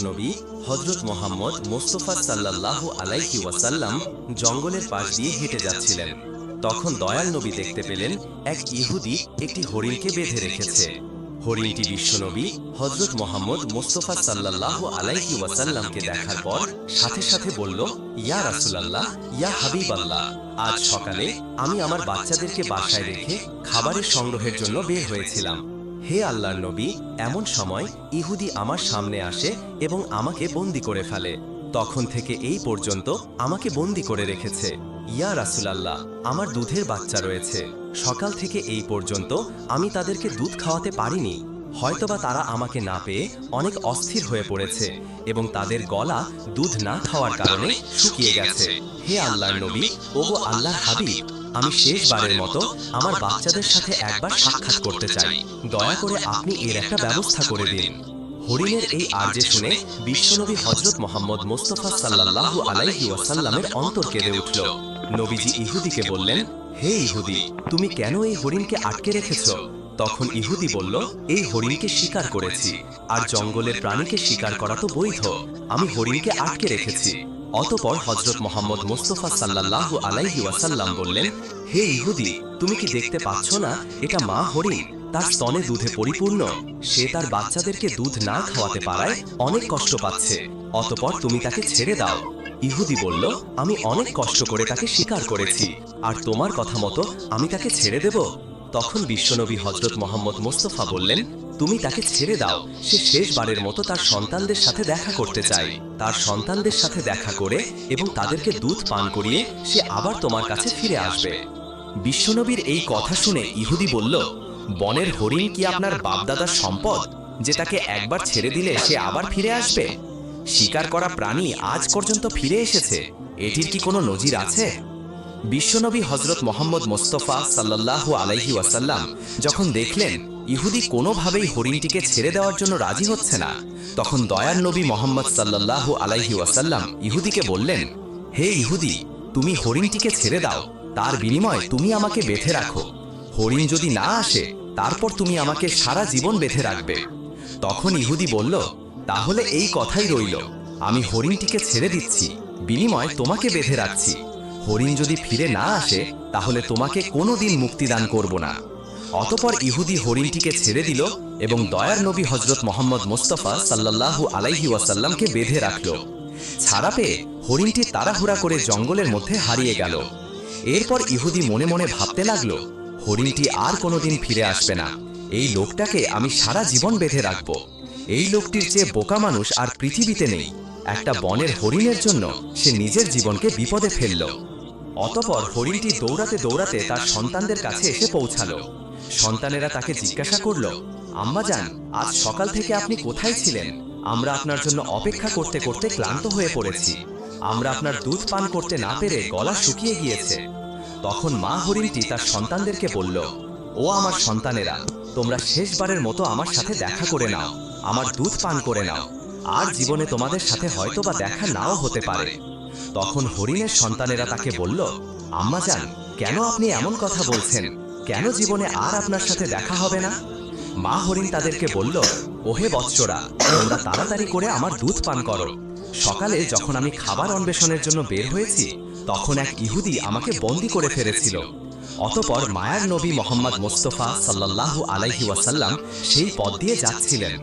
নবী হযরত মুহাম্মদ মুস্তাফা সাল্লাল্লাহু আলাইহি ওয়াসাল্লাম জঙ্গলের পাশ দিয়ে হেঁটে যাচ্ছিলেন। তখন দয়াল নবী দেখতে পেলেন এক ইহুদি একটি হরিণকে বেঁধে রেখেছে। হরিণটি বিশ্বনবী হযরত মুহাম্মদ মুস্তাফা সাল্লাল্লাহু আলাইহি ওয়াসাল্লামকে দেখার পর সাথে সাথে বলল, ইয়া রাসূলুল্লাহ, ইয়া হাবিবাল্লাহ, আজ সকালে আমি আমার বাচ্চাদেরকে বাসায় রেখে খাবারের সংগ্রহের জন্য বের হয়েছিলাম। হে আল্লাহর নবী, এমন সময় ইহুদি আমার সামনে আসে এবং আমাকে বন্দী করে ফেলে। তখন থেকে এই পর্যন্ত আমাকে বন্দী করে রেখেছে। ইয়া রাসূলুল্লাহ, আমার দুধের বাচ্চা রয়েছে। সকাল থেকে এই পর্যন্ত আমি তাদেরকে দুধ খাওয়াতে পারিনি। হয়তোবা তারা আমাকে না পেয়ে অনেক অস্থির হয়ে পড়েছে এবং তাদের গলা দুধ না খাওয়ার কারণে শুকিয়ে গেছে। হে আল্লাহর নবী, ওগো আল্লাহর হাবিব, আমি শেষবারের মতো আমার বাচ্চাদের সাথে একবার সাক্ষাৎ করতে চাই। দয়া করে আপনি এর একটা ব্যবস্থা করে দিন। হরিণের এই আর্জি শুনে বিশ্বনবী হযরত মুহাম্মদ মুস্তাফা সাল্লাল্লাহু আলাইহি ওয়াসাল্লামের অন্তর কেঁদে উঠল। নবীজি ইহুদিকে বললেন, হে ইহুদি, তুমি কেন এই হরিণকে আটকে রেখেছ? তখন ইহুদি বলল, এই হরিণকে শিকার করেছি, আর জঙ্গলের প্রাণীকে শিকার করা তো বৈধ। আমি হরিণকে আটকে রেখেছি। অতঃপর হযরত মুহাম্মদ মুস্তাফা সাল্লাল্লাহু আলাইহি ওয়াসাল্লাম বললেন, হে ইহুদি, তুমি কি দেখতে পাচ্ছ না এটা মা হরিণ? তার স্তনে দুধে পরিপূর্ণ। সে তার বাচ্চাদেরকে দুধ না খাওয়াতে পারায় অনেক কষ্ট পাচ্ছে। অতঃপর তুমি তাকে ছেড়ে দাও। ইহুদি বলল, আমি অনেক কষ্ট করে তাকে শিকার করেছি, আর তোমার কথা মতো আমি তাকে ছেড়ে দেব? তখন বিশ্বনবী হযরত মুহাম্মদ মুস্তাফা বললেন, তুমি তাকে ছেড়ে দাও। সে শেষবারের মতো তার সন্তানদের সাথে দেখা করতে চায়। তার সন্তানদের সাথে দেখা করে এবং তাদেরকে দুধ পান করিয়ে সে আবার তোমার কাছে ফিরে আসবে। বিশ্বনবীর এই কথা শুনে ইহুদি বলল, বনের হরিণ কি আপনার বাপদাদার সম্পদ, যে তাকে একবার ছেড়ে দিলে সে আবার ফিরে আসবে? শিকার করা প্রাণী আজ পর্যন্ত ফিরে এসেছে, এটির কি কোনো নজির আছে? বিশ্বনবী হযরত মুহাম্মদ মুস্তাফা সাল্লাল্লাহু আলাইহি ওয়াসাল্লাম যখন দেখলেন ইহুদি কোনোভাবেই হরিণটিকে ছেড়ে দেওয়ার জন্য রাজি হচ্ছে না, তখন দয়ার নবী মুহাম্মদ সাল্লাল্লাহু আলাইহি ওয়াসাল্লাম ইহুদিকে বললেন, হে ইহুদি, তুমি হরিণটিকে ছেড়ে দাও, তার বিনিময়ে তুমি আমাকে বেঁধে রাখো। হরিণ যদি না আসে, তারপর তুমি আমাকে সারা জীবন বেঁধে রাখবে। তখন ইহুদি বলল, তাহলে এই কথাই রইল, আমি হরিণটিকে ছেড়ে দিচ্ছি, বিনিময়ে তোমাকে বেঁধে রাখছি। হরিণ যদি ফিরে না আসে, তাহলে তোমাকে কোনোদিন মুক্তিদান করব না। অতঃপর ইহুদি হরিণটিকে ছেড়ে দিল এবং দয়ার নবী হযরত মুহাম্মদ মুস্তাফা সাল্লাল্লাহু আলাইহি ওয়াসাল্লামকে বেঁধে রাখল। ছাড়া পেয়ে হরিণটি তাড়াহুড়া করে জঙ্গলের মধ্যে হারিয়ে গেল। এরপর ইহুদি মনে মনে ভাবতে লাগলো, হরিণটি আর কোনোদিন ফিরে আসবে না। এই লোকটাকে আমি সারা জীবন বেঁধে রাখব। এই লোকটির চেয়ে বোকা মানুষ আর পৃথিবীতে নেই। একটা বনের হরিণের জন্য সে নিজের জীবনকে বিপদে ফেলল। অতঃপর হরিণটি দৌড়াতে দৌড়াতে তার সন্তানদের কাছে এসে পৌঁছালো। সন্তানেরা তাকে জিজ্ঞাসা করল, আম্মাজান, আজ সকাল থেকে আপনি কোথায় ছিলেন? আমরা আপনার জন্য অপেক্ষা করতে করতে ক্লান্ত হয়ে পড়েছি। আমরা আপনার দুধ পান করতে না পেরে গলা শুকিয়ে গিয়েছে। তখন মা হরিণটি তার সন্তানদেরকে বলল, ও আমার সন্তানেরা, তোমরা শেষবারের মতো আমার সাথে দেখা করে নাও, আমার দুধ পান করে নাও। আর জীবনে তোমাদের সাথে হয়তোবা দেখা নাও হতে পারে। তখন হরিণের সন্তানেরা তাকে বলল, আম্মাজান, কেন আপনি এমন কথা বলছেন? কেন জীবনে আর আপনার সাথে দেখা হবে না? মা হরিণ তাদেরকে বলল, ওহে বৎসরা, তোমরা তাড়াতাড়ি করে আমার দুধ পান করো। সকালে যখন আমি খাবার অন্বেষণের জন্য বের হয়েছি, তখন এক ইহুদি আমাকে বন্দী করে ফেলেছিল। অতঃপর মায়ার নবী মুহাম্মদ মুস্তাফা সাল্লাল্লাহু আলাইহি ওয়াসাল্লাম সেই পথ দিয়ে যাচ্ছিলেন।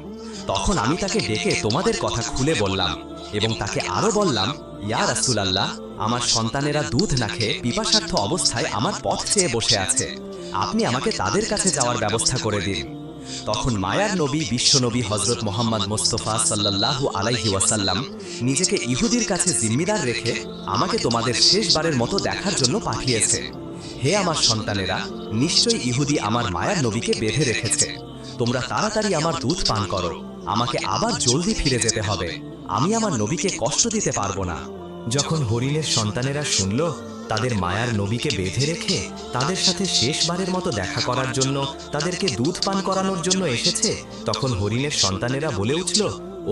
তখন আমি তাকে ডেকে তোমাদের কথা খুলে বললাম এবং তাকে আরো বললাম, ইয়া রাসূলুল্লাহ, আমার সন্তানেরা দুধ না খেয়ে পিপাসার্থ অবস্থায় আমার পথ চেয়ে বসে আছে। আপনি আমাকে তাদের কাছে যাওয়ার ব্যবস্থা করে দিন। তখন মায়ার নবী বিশ্বনবী হযরত মুহাম্মদ মুস্তাফা সাল্লাল্লাহু আলাইহি ওয়াসাল্লাম নিজেকে ইহুদির কাছে জিম্মিদার রেখে আমাকে তোমাদের শেষবারের মতো দেখার জন্য পাঠিয়েছে। হে আমার সন্তানেরা, নিশ্চয়ই ইহুদি আমার মায়ার নবীকে বেঁধে রেখেছে। তোমরা তাড়াতাড়ি আমার দুধ পান করো, আমাকে আবার জলদি ফিরে যেতে হবে। আমি আমার নবীকে কষ্ট দিতে পারবো না। যখন হরিণের সন্তানেরা শুনল তাদের মায়ার নবীকে বেঁধে রেখে তাদের সাথে শেষবারের মতো দেখা করার জন্য তাদেরকে দুধ পান করানোর জন্য এসেছে, তখন হরিণের সন্তানেরা বলে উঠল,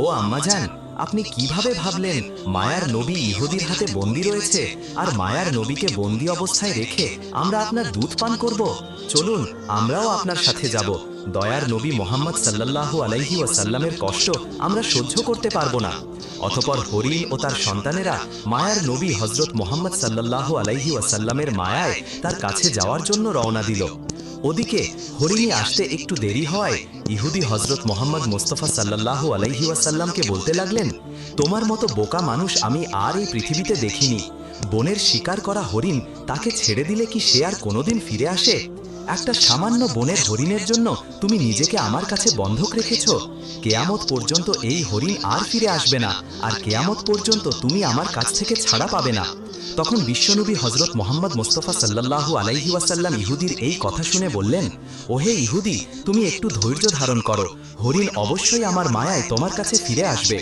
ও আম্মাজান, আপনি কিভাবে ভাবলেন মায়ার নবী ইহুদির হাতে বন্দী রয়েছে আর মায়ার নবীকে বন্দী অবস্থায় রেখে আমরা আপনার দুধ পান করব? চলুন আমরাও আপনার সাথে যাব। দয়ার নবী মোহাম্মদ সাল্লাল্লাহু আলাইহি ওয়াসাল্লামের কষ্ট আমরা সহ্য করতে পারবো না। অতঃপর হরিণ ও তার সন্তানেরা মায়ার নবী হযরত মুহাম্মদ সাল্লাল্লাহু আলাইহি ওয়াসাল্লামের মায়ায় তার কাছে যাওয়ার জন্য রওনা দিল। ওদিকে হরিণী আসতে একটু দেরি হওয়ায় ইহুদি হযরত মুহাম্মদ মুস্তাফা সাল্লাল্লাহু আলাইহি ওয়াসাল্লামকে বলতে লাগলেন, তোমার মতো বোকা মানুষ আমি আর এই পৃথিবীতে দেখিনি। বনের শিকার করা হরিণ তাকে ছেড়ে দিলে কি সে আর কোনোদিন ফিরে আসে? একটা সামান্য বনের হরিণের জন্য তুমি নিজেকে আমার কাছে বন্ধক রেখেছ। কেয়ামত পর্যন্ত এই হরিণ আর ফিরে আসবে না, আর কেয়ামত পর্যন্ত তুমি আমার কাছ থেকে ছাড়া পাবে না। তখন বিশ্বনবী হযরত মুহাম্মদ মুস্তাফা সাল্লাল্লাহু আলাইহি ওয়াসাল্লাম ইহুদির এই কথা শুনে বললেন, ওহে ইহুদি, তুমি একটু ধৈর্য ধারণ করো, হরিণ অবশ্যই আমার মায়ায় তোমার কাছে ফিরে আসবে।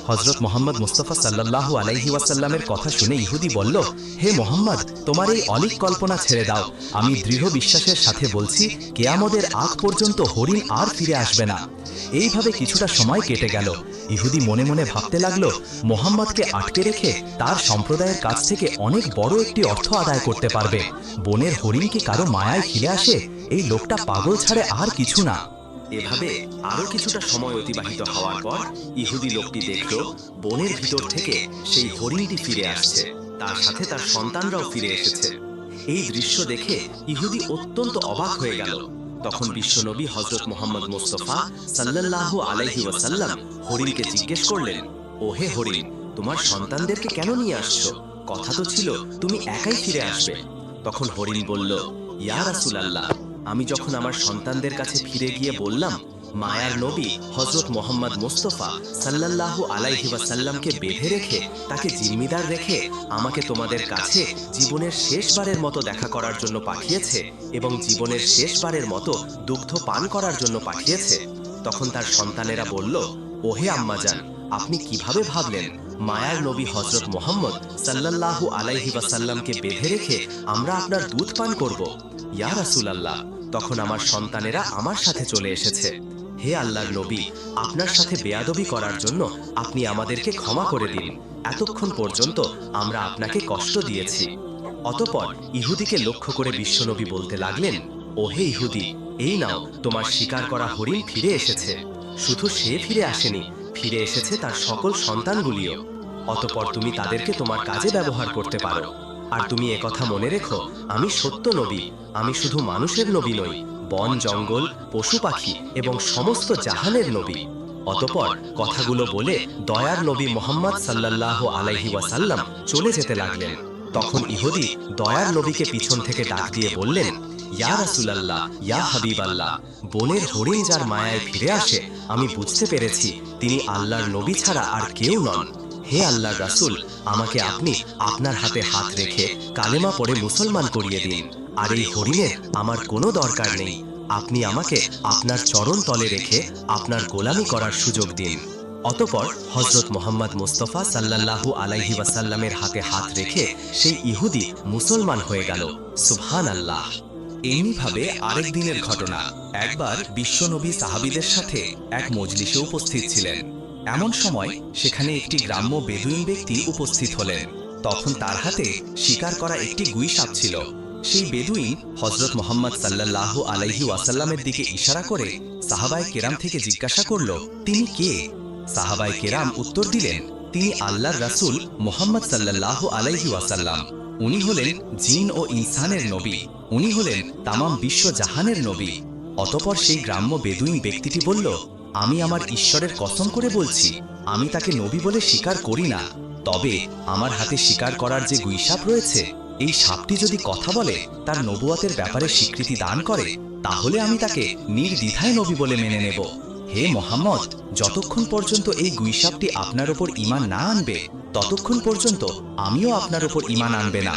হযরত মুহাম্মদ মুস্তাফা সাল্লাল্লাহু আলাইহি ওয়াসাল্লামের কথা শুনে ইহুদি বলল, হে মুহাম্মদ, তোমার এই অলীক কল্পনা ছেড়ে দাও। আমি দৃঢ় বিশ্বাসের সাথে বলছি, কিয়ামতের আগ পর্যন্ত হরিণ আর ফিরে আসবে না। এইভাবে কিছুটা সময় কেটে গেল। ইহুদি মনে মনে ভাবতে লাগলো, মুহাম্মদকে আটকে রেখে তার সম্প্রদায়ের কাছ থেকে অনেক বড় একটি অর্থ আদায় করতে পারবে। বনের হরিণ কি কারো মায়ায় ফিরে আসে? এই লোকটা পাগল ছাড়ে আর কিছু না। এভাবে আরো কিছুটা সময় অতিবাহিত হওয়ার পর ইহুদি লোকটি দেখল বনের ভিতর থেকে সেই হরিণটি ফিরে আসছে, তার সাথে তার সন্তানরাও ফিরে এসেছে। এই দৃশ্য দেখে ইহুদি অত্যন্ত অবাক হয়ে গেল। তখন বিশ্বনবী হযরত মুহাম্মদ মুস্তাফা সাল্লাল্লাহু আলাইহি ওয়াসাল্লাম হরিণকে জিজ্ঞেস করলেন, ওহে হরিণ, তোমার সন্তানদেরকে কেন নিয়ে আসছো? কথা তো ছিল তুমি একাই ফিরে আসবে। তখন হরিণ বলল, ইয়া রাসূলুল্লাহ, আমি যখন আমার সন্তানদের কাছে ফিরে গিয়ে বললাম মায়ার নবী হযরত মুহাম্মদ মুস্তাফা সাল্লাল্লাহু আলাইহি ওয়াসাল্লামকে বেঁধে রেখে তাকে জিম্মিদার রেখে আমাকে তোমাদের কাছে জীবনের শেষবারের মতো দেখা করার জন্য পাঠিয়েছে এবং জীবনের শেষবারের মতো দুগ্ধ পান করার জন্য পাঠিয়েছে, তখন তার সন্তানেরা বলল, ওহে আম্মাজান, আপনি কিভাবে ভাবলেন মায়ার নবী হযরত মুহাম্মদ সাল্লাল্লাহু আলাইহি ওয়াসাল্লামকে বেঁধে রেখে আমরা আপনার দুধ পান করব? ইয়া রাসূলুল্লাহ, তখন আমার সন্তানেরা আমার সাথে চলে এসেছে। হে আল্লাহর নবী, আপনার সাথে বেয়াদবি করার জন্য আপনি আমাদেরকে ক্ষমা করে দিন। এতক্ষণ পর্যন্ত আমরা আপনাকে কষ্ট দিয়েছি। অতঃপর ইহুদিকে লক্ষ্য করে বিশ্বনবী বলতে লাগলেন, ওহে ইহুদি, এই নাও তোমার শিকার করা হরিণ ফিরে এসেছে। শুধু সে ফিরে আসেনি, ফিরে এসেছে তার সকল সন্তানগুলিও। অতঃপর তুমি তাদেরকে তোমার কাজে ব্যবহার করতে পারো। আর তুমি একথা মনে রেখো, আমি সত্য নবী, আমি শুধু মানুষের নবী নই, বন জঙ্গল, পশু পাখি এবং সমস্ত জাহানের নবী। অতঃপর কথাগুলো বলে দয়ার নবী মুহাম্মদ সাল্লাল্লাহু আলাইহি ওয়াসাল্লাম চলে যেতে লাগলেন। তখন ইহুদি দয়ার নবীকে পিছন থেকে ডাক দিয়ে বললেন, ইয়া রাসূলুল্লাহ, ইয়া হাবিবাল্লাহ, বনের হরিণ যার মায়ায় ফিরে আসে আমি বুঝতে পেরেছি তিনি আল্লাহর নবী ছাড়া আর কেউ নন। হে আল্লাহর রাসূল, আমাকে আপনি আপনার হাতে হাত রেখে কালেমা পড়ে মুসলমান করিয়ে দিন। আর এই হরিণের আমার কোনো দরকার নেই, আপনি আমাকে আপনার চরণ তলে রেখে আপনার গোলামি করার সুযোগ দিন। অতঃপর হযরত মুহাম্মদ মুস্তাফা সাল্লাল্লাহু আলাইহি ওয়াসাল্লামের হাতে হাত রেখে সেই ইহুদি মুসলমান হয়ে গেল। সুবহানাল্লাহ। এমনিভাবে আরেক দিনের ঘটনা, একবার বিশ্বনবী সাহাবীদের সাথে এক মজলিসে উপস্থিত ছিলেন। এমন সময় সেখানে একটি গ্রাম্য বেদুইন ব্যক্তি উপস্থিত হলেন। তখন তার হাতে শিকার করা একটি গুই সাপ ছিল। সেই বেদুইন হযরত মুহাম্মদ সাল্লাল্লাহু আলাইহি ওয়াসাল্লামের দিকে ইশারা করে সাহাবায়ে কেরাম থেকে জিজ্ঞাসা করল, তিনি কে? সাহাবায়ে কেরাম উত্তর দিলেন, তিনি আল্লাহর রাসূল মুহাম্মদ সাল্লাল্লাহু আলাইহি ওয়াসাল্লাম। উনি হলেন জিন ও ইনসানের নবী, উনি হলেন তামাম বিশ্ব জাহানের নবী। অতঃপর সেই গ্রাম্য বেদুইন ব্যক্তিটি বলল, আমি আমার ঈশ্বরের কসম করে বলছি, আমি তাকে নবী বলে স্বীকার করি না। তবে আমার হাতে শিকার করার যে গুই সাপ রয়েছে, এই সাপটি যদি কথা বলে, তার নবুয়তের ব্যাপারে স্বীকৃতি দান করে, তাহলে আমি তাকে নির্দ্বিধায় নবী বলে মেনে নেব। হে মুহাম্মদ, যতক্ষণ পর্যন্ত এই গুই সাপটি আপনার উপর ঈমান না আনবে, ততক্ষণ পর্যন্ত আমিও আপনার উপর ঈমান আনবে না।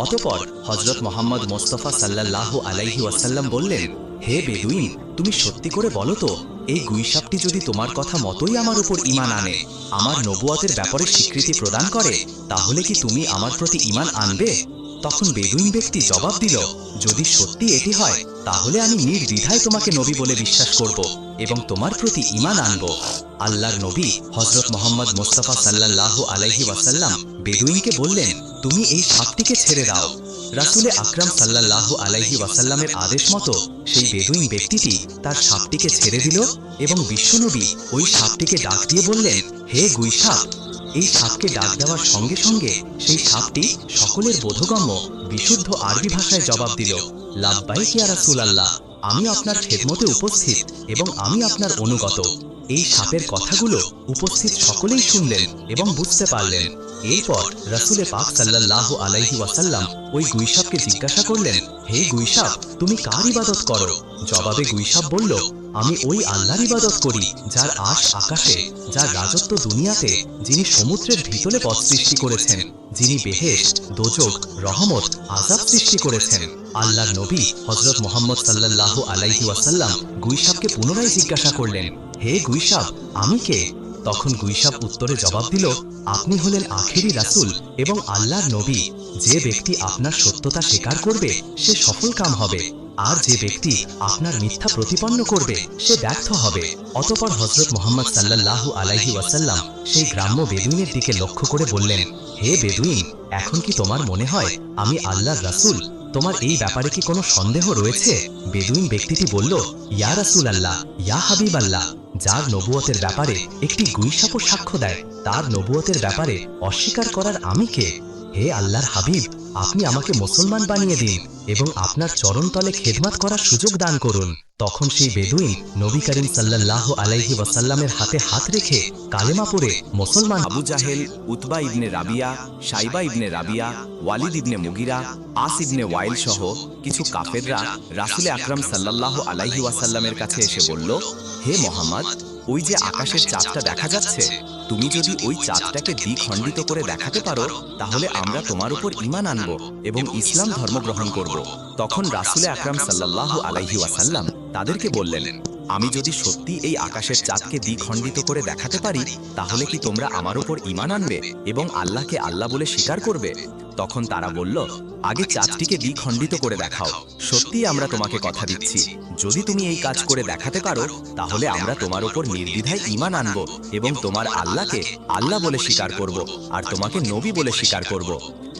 অতঃপর হযরত মুহাম্মদ মুস্তাফা সাল্লাল্লাহু আলাইহি ওয়াসাল্লাম বললেন, হে বেদুইন, তুমি সত্যি করে বলো তো, এই গুই সাপটি যদি তোমার কথা মতোই আমার উপর ঈমান আনে, আমার নবুয়তের ব্যাপারে স্বীকৃতি প্রদান করে, তাহলে কি তুমি আমার প্রতি ঈমান আনবে? তখন বেদুইন ব্যক্তি জবাব দিল, যদি সত্যি এটি হয় তাহলে আমি নির্দ্বিধায় তোমাকে নবী বলে বিশ্বাস করব এবং তোমার প্রতি ঈমান আনব। আল্লাহর নবী হযরত মুহাম্মদ মুস্তাফা সাল্লাল্লাহু আলাইহি ওয়াসাল্লাম বেদুইনকে বললেন, তুমি এই সাপটিকে ছেড়ে দাও। রাসূল আকরাম সাল্লাল্লাহু আলাইহি ওয়াসাল্লামের আদেশ মতো সেই বেদুইন ব্যক্তিটি তার সাপটিকে ছেড়ে দিল এবং বিশ্বনবী ওই সাপটিকে ডাক দিয়ে বললেন, হে গুইসাপ। এই সাপকে ডাক দেওয়ার সঙ্গে সঙ্গে সেই সাপটি সকলের বোধগম্য বিশুদ্ধ আরবি ভাষায় জবাব দিল, লাব্বাইক ইয়া রাসূলুল্লাহ, আমি আপনার খেদমতে উপস্থিত এবং আমি আপনার অনুগত। এই সাপের কথাগুলো উপস্থিত সকলেই শুনলেন এবং বুঝতে পারলেন। এরপর রাসূল পাক সাল্লাল্লাহু আলাইহি ওয়াসাল্লাম ওই গুইসাপকে জিজ্ঞাসা করলেন, হে গুইসাপ, তুমি কার ইবাদত করো? জবাবে গুইসাপ বলল, আমি ওই আল্লাহর ইবাদত করি যার আকাশে, যার রাজত্ব দুনিয়াতে, যিনি সমুদ্রের ভিতরে পথ সৃষ্টি করেছেন, যিনি বেহেশত, দোজখ, রহমত, আযাব সৃষ্টি করেছেন। আল্লাহর নবী হযরত মুহাম্মদ সাল্লাল্লাহু আলাইহি ওয়াসাল্লাম গুইসাপকে পুনরায় জিজ্ঞাসা করলেন, হে গুইসাপ, আমি কে? তখন গুইসাপ উত্তরে জবাব দিল, আপনি হলেন আখেরি রাসূল এবং আল্লাহর নবী। যে ব্যক্তি আপনার সত্যতা স্বীকার করবে সে সফলকাম হবে, আর যে ব্যক্তি আপনার মিথ্যা প্রতিপন্ন করবে সে ব্যর্থ হবে। অতঃপর হযরত মুহাম্মদ সাল্লাল্লাহু আলাইহি ওয়াসাল্লাম সেই গ্রাম্য বেদুইনের দিকে লক্ষ্য করে বললেন, হে বেদুইন, এখন কি তোমার মনে হয় আমি আল্লাহর রাসূল? তোমার এই ব্যাপারে কি কোনো সন্দেহ রয়েছে? বেদুইন ব্যক্তিটি বলল, ইয়া রাসূলুল্লাহ, ইয়া হাবিবাল্লাহ, যার নবুয়তের ব্যাপারে একটি গুইসাপও সাক্ষ্য দেয়, তার নবুয়তের ব্যাপারে অস্বীকার করার আমি কে? হে আল্লাহর হাবিব, আপনি আমাকে মুসলমান বানিয়ে দিন এবং আপনার চরণতলে খেদমত করার সুযোগ দান করুন। তখন সেই বেদুইন নবী করিম সাল্লাল্লাহু আলাইহি ওয়াসাল্লামের হাতে হাত রেখে কালেমা পড়ে মুসলমান। আবু জাহেল, উতবা ইবনে রাবিয়া, শাইবা ইবনে রাবিয়া, ওয়ালিদ ইবনে মুগিরা, আস ইবনে ওয়াইল সহ কিছু কাফেররা রাসূল আকরাম সাল্লাল্লাহু আলাইহি ওয়াসাল্লামের কাছে এসে বলল, হে মুহাম্মদ, ওই যে আকাশের চাঁদটা দেখা যাচ্ছে, তুমি যদি ওই চাঁদটাকে দ্বিখণ্ডিত করে দেখাতে পারো তাহলে আমরা তোমার উপর ঈমান আনব এবং ইসলাম ধর্ম গ্রহণ করব। তখন রাসূল আকরাম সাল্লাল্লাহু আলাইহি ওয়াসাল্লাম তাদেরকে বললেন, আমি যদি সত্যি এই আকাশের চাঁদকে দ্বিখণ্ডিত করে দেখাতে পারি তাহলে কি তোমরা আমার উপর ঈমান আনবে এবং আল্লাহকে আল্লাহ বলে স্বীকার করবে? তখন তারা বলল, আগে চাঁদটিকে দ্বিখণ্ডিত করে দেখাও। সত্যি আমরা তোমাকে কথা দিচ্ছি, যদি তুমি এই কাজ করে দেখাতে পারো তাহলে আমরা তোমার উপর নির্দ্বিধায় ঈমান আনব এবং তোমার আল্লাহকে আল্লাহ বলে স্বীকার করব আর তোমাকে নবী বলে স্বীকার করব।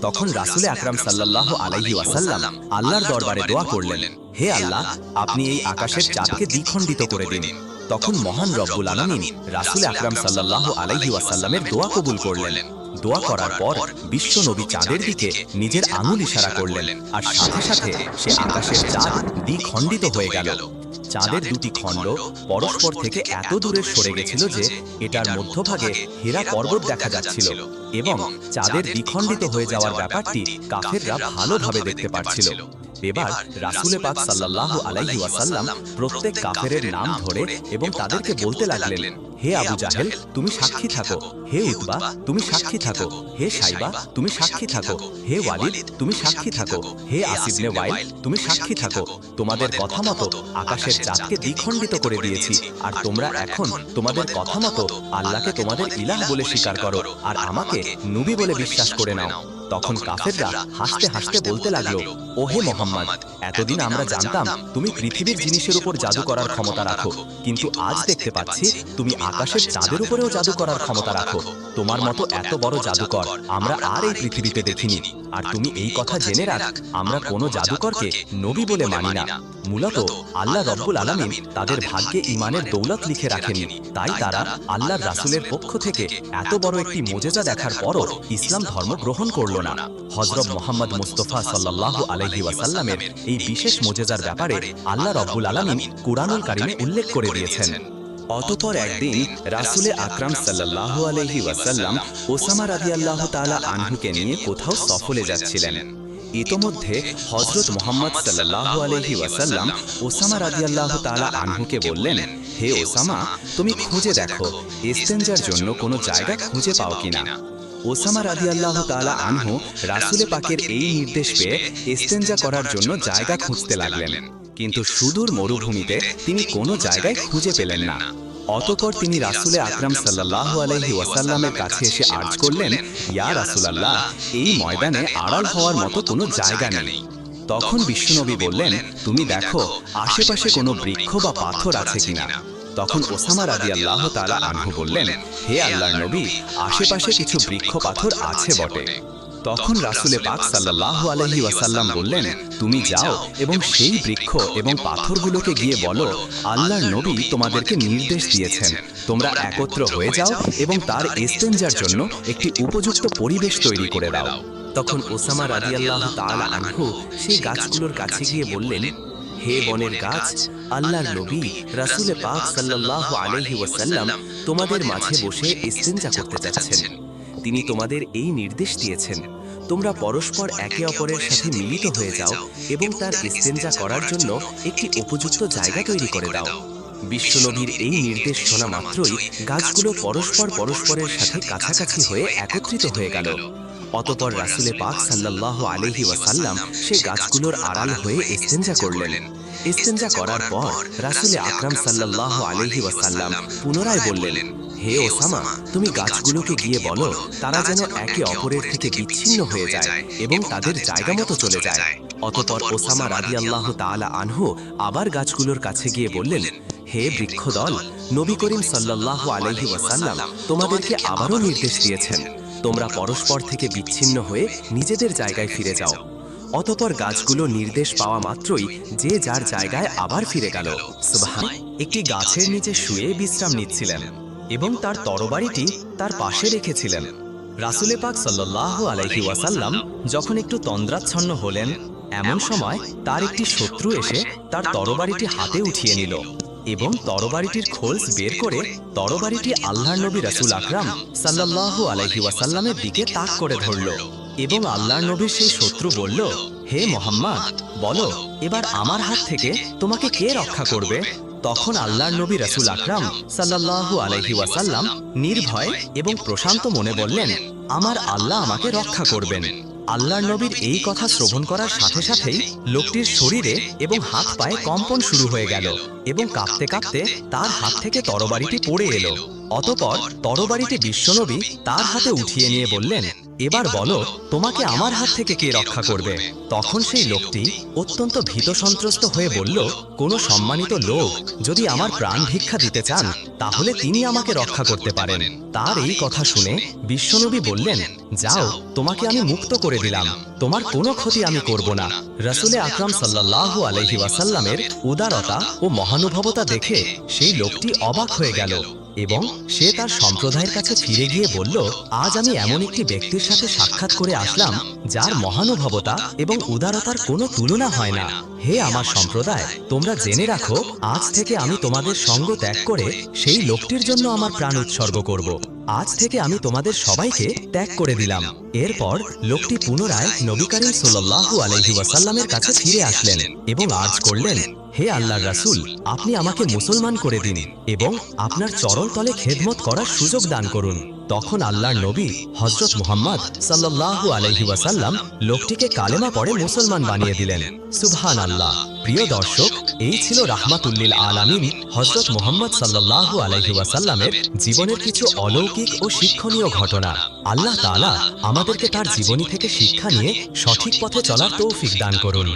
তখন রাসূল আকরাম সাল্লাল্লাহু আলাইহি ওয়াসাল্লাম আল্লাহর দরবারে দোয়া করলেন, হে আল্লাহ, আপনি এই আকাশের চাঁদকে দ্বিখণ্ডিত করে দিন। তখন মহান রব্বুল আলামিন রাসূল আকরাম সাল্লাল্লাহু আলাইহি ওয়াসাল্লামের দোয়া কবুল করলেন। দোয়া করার পর বিশ্ব নবী চাঁদের দিকে নিজের আঙুল ইশারা করলেন আর সাথে সাথে সে আকাশের চাঁদ দ্বিখণ্ডিত হয়ে গেল। চাঁদের দুটি খণ্ড পরস্পর থেকে এত দূরে সরে গেছিল যে এটার মধ্যভাগে হীরা পর্বত দেখা যাচ্ছিল এবং চাঁদের দ্বিখণ্ডিত হয়ে যাওয়ার ব্যাপারটি কাফেররা ভালোভাবে দেখতে পাচ্ছিল। এবার রাসূল পাক সাল্লাল্লাহু আলাইহি ওয়াসাল্লাম প্রত্যেক কাফেরের নাম ধরে এবং তাদেরকে বলতে লাগলেন, হে আবু জাহেল, তুমি সাক্ষী থাকো। হে উতবা, তুমি সাক্ষী থাকো। হে শাইবা, তুমি সাক্ষী থাকো। হে ওয়ালিদ, তুমি সাক্ষী থাকো। হে আস ইবনে ওয়াইল, তুমি সাক্ষী থাকো। তোমাদের কথা মতো আকাশের চাঁদকে দ্বিখণ্ডিত করে দিয়েছি আর তোমরা এখন তোমাদের কথা মতো আল্লাহকে তোমাদের ইলাহ বলে স্বীকার করো আর আমাকে নবী বলে বিশ্বাস করে নাও। তখন কাফেররা হাসতে হাসতে বলতে লাগলো, ও হে মুহাম্মদ, এতদিন আমরা জানতাম তুমি পৃথিবীর জিনিসের উপর জাদু করার ক্ষমতা রাখো, কিন্তু আজ দেখতে পাচ্ছি তুমি আকাশের চাঁদের উপরেও জাদু করার ক্ষমতা রাখো। তোমার মতো এত বড় জাদুকর আমরা আর এই পৃথিবীতে দেখিনি। আর তুমি এই কথা জেনে রাখ, আমরা কোনো জাদুকরকে নবী বলে মানি না। মূলত আল্লাহ রব্বুল আলামিন তাদের ভাগ্যে ঈমানের দৌলত লিখে রাখেননি, তাই তারা আল্লাহর রাসূলের পক্ষ থেকে এত বড় একটি মুজিজা দেখার পরও ইসলাম ধর্ম গ্রহণ করল না। হযরত মুহাম্মদ মুস্তাফা সাল্লাল্লাহু আলাইহি ওয়াসাল্লামের এই বিশেষ মুজিজার ব্যাপারে আল্লাহ রব্বুল আলামিন কুরআনুল কারীমে উল্লেখ করে দিয়েছেন। অতঃপর একদিন রাসূল আকরাম সাল্লাল্লাহু আলাইহি ওয়াসাল্লাম ওসামা রাদিয়াল্লাহু তাআলা আনহুকে নিয়ে কোথাও সফরে যাচ্ছিলেন। ইতোমধ্যে হযরত মুহাম্মদ সাল্লাল্লাহু আলাইহি ওয়াসাল্লাম ওসামা রাদিয়াল্লাহু তাআলা আনহুকে বললেন, হে ওসামা, তুমি খুঁজে দেখো ইস্তেনজার জন্য কোনো জায়গা খুঁজে পাও কিনা। ওসামা রাদিয়াল্লাহু তাআলা আনহু রাসূল পাকের এই নির্দেশ পেয়ে ইস্তেনজা করার জন্য জায়গা খুঁজতে লাগলেন, কিন্তু সুদূর মরুভূমিতে তিনি কোনো জায়গায় খুঁজে পেলেন না। অতঃপর তিনি রাসূলে আকরাম সাল্লাল্লাহু আলাইহি ওয়াসাল্লামের কাছে এসে আর্জ করলেন, ইয়া রাসূলুল্লাহ, এই ময়দানে আড়াল হওয়ার মতো কোনো জায়গা নেই। তখন বিশ্বনবী বললেন, তুমি দেখো আশেপাশে কোনো বৃক্ষ বা পাথর আছে কিনা। তখন ওসামা রাদিয়াল্লাহু তাআলা আনহু বললেন, হে আল্লাহর নবী, আশেপাশে কিছু বৃক্ষ পাথর আছে বটে। তখন রাসূলে পাক সাল্লাল্লাহু আলাইহি ওয়াসাল্লাম বললেন, তুমি যাও এবং সেই বৃক্ষ এবং পাথরগুলোকে গিয়ে বলো, আল্লাহর নবী তোমাদেরকে নির্দেশ দিয়েছেন, তোমরা একত্র হয়ে যাও এবং তার ইস্তেনজার জন্য একটি উপযুক্ত পরিবেশ তৈরি করে দাও। তখন ওসামা রাদিয়াল্লাহু তাআলা আনহু সেই গাছগুলোর কাছে গিয়ে বললেন, হে বনের গাছ, আল্লাহর নবী রাসূলে পাক সাল্লাল্লাহু আলাইহি ওয়াসাল্লাম তোমাদের মাঝে বসে ইস্তেনজা করতে যাচ্ছেন। তিনি তোমাদের এই নির্দেশ দিয়েছেন, তোমরা পরস্পর একে অপরের সাথে মিলিত হয়ে যাও এবং তার ইস্তেনজা করার জন্য একটি উপযুক্ত জায়গা তৈরি করে দাও। বিশ্বনবীর এই নির্দেশ শোনা মাত্রই গাছগুলো পরস্পরের সাথে কাছাকাছি হয়ে একত্রিত হয়ে গেল। অতঃপর রাসূলে পাক সাল্লাল্লাহু আলাইহি ওয়াসাল্লাম সে গাছগুলোর আড়াল হয়ে ইস্তেনজা করলেন। ইস্তেনজা করার পর রাসূলে আকরাম সাল্লাল্লাহু আলাইহি ওয়াসাল্লাম পুনরায় বললেন, হে ওসামা, তুমি গাছগুলোকে গিয়ে বলো তারা যেন একে অপরের থেকে বিচ্ছিন্ন হয়ে যায় এবং তাদের জায়গা মতো চলে যায়। অতঃপর ওসামা রাদিয়াল্লাহু তাআলা আনহু আবার গাছগুলোর কাছে গিয়ে বললেন, হে বৃক্ষদল, নবী করিম সাল্লাল্লাহু আলাইহি ওয়াসাল্লাম তোমাদেরকে আবারও নির্দেশ দিয়েছেন, তোমরা পরস্পর থেকে বিচ্ছিন্ন হয়ে নিজেদের জায়গায় ফিরে যাও। অতঃপর গাছগুলো নির্দেশ পাওয়া মাত্রই যে যার জায়গায় আবার ফিরে গেল। সুবহান। একটি গাছের নিচে শুয়ে বিশ্রাম নিচ্ছিলেন এবং তার তরবারিটি তার পাশে রেখেছিলেন। রাসূলে পাক সাল্লাল্লাহু আলাইহি ওয়াসাল্লাম যখন একটু তন্দ্রাচ্ছন্ন হলেন, এমন সময় তার একটি শত্রু এসে তার তরবারিটি হাতে উঠিয়ে নিল এবং তরবারিটির খোলস বের করে তরবারিটি আল্লাহর নবী রাসূল আকরাম সাল্লাল্লাহু আলাইহি ওয়াসাল্লামের দিকে তাক করে ধরল এবং আল্লাহর নবীর সেই শত্রু বলল, হে মুহাম্মদ, বলো এবার আমার হাত থেকে তোমাকে কে রক্ষা করবে? তখন আল্লাহর নবী রাসূল আকরাম সাল্লাল্লাহু আলাইহি ওয়াসাল্লাম নির্ভয় এবং প্রশান্ত মনে বললেন, আমার আল্লাহ আমাকে রক্ষা করবেন। আল্লাহর নবীর এই কথা শ্রবণ করার সাথে সাথেই লোকটির শরীরে এবং হাত পায়ে কম্পন শুরু হয়ে গেল এবং কাঁপতে কাঁপতে তার হাত থেকে তরবারিটি পড়ে এলো। অতঃপর তরবারিটি বিশ্বনবী তার হাতে উঠিয়ে নিয়ে বললেন, এবার বলো তোমাকে আমার হাত থেকে কে রক্ষা করবে? তখন সেই লোকটি অত্যন্ত ভীত সন্ত্রস্ত হয়ে বলল, কোনো সম্মানিত লোক যদি আমার প্রাণ ভিক্ষা দিতে চান তাহলে তিনি আমাকে রক্ষা করতে পারেন। তার এই কথা শুনে বিশ্বনবী বললেন, যাও, তোমাকে আমি মুক্ত করে দিলাম, তোমার কোনো ক্ষতি আমি করব না। রাসূলে আকরাম সাল্লাল্লাহু আলাইহি ওয়াসাল্লামের উদারতা ও মহানুভবতা দেখে সেই লোকটি অবাক হয়ে গেল এবং সে তার সম্প্রদায়ের কাছে ফিরে গিয়ে বলল, আজ আমি এমন একটি ব্যক্তির সাথে সাক্ষাৎ করে আসলাম যার মহানুভবতা এবং উদারতার কোনো তুলনা হয় না। হে আমার সম্প্রদায়, তোমরা জেনে রাখো, আজ থেকে আমি তোমাদের সঙ্গ ত্যাগ করে সেই লোকটির জন্য আমার প্রাণ উৎসর্গ করব। আজ থেকে আমি তোমাদের সবাইকে ত্যাগ করে দিলাম। এরপর লোকটি পুনরায় নবী করিম সাল্লাল্লাহু আলাইহি ওয়াসাল্লামের কাছে ফিরে আসলেন এবং আর্জ করলেন, হে আল্লাহর রাসূল, আপনি আমাকে মুসলমান করে দিন এবং আপনার চরণ তলে খেদমত করার সুযোগ দান করুন। তখন আল্লাহর নবী হযরত মুহাম্মদ সাল্লাল্লাহু আলাইহি ওয়াসাল্লাম লোকটিকে কালেমা পড়ে মুসলমান বানিয়ে দিলেন। সুবহানাল্লাহ। প্রিয় দর্শক, এই ছিল রাহমাতুল লিল আলামিন হযরত মুহাম্মদ সাল্লাল্লাহু আলাইহি ওয়াসাল্লামের জীবনের কিছু অলৌকিক ও শিক্ষণীয় ঘটনা। আল্লাহ তাআলা আমাদেরকে তার জীবনী থেকে শিক্ষা নিয়ে সঠিক পথে চলার তৌফিক দান করুন।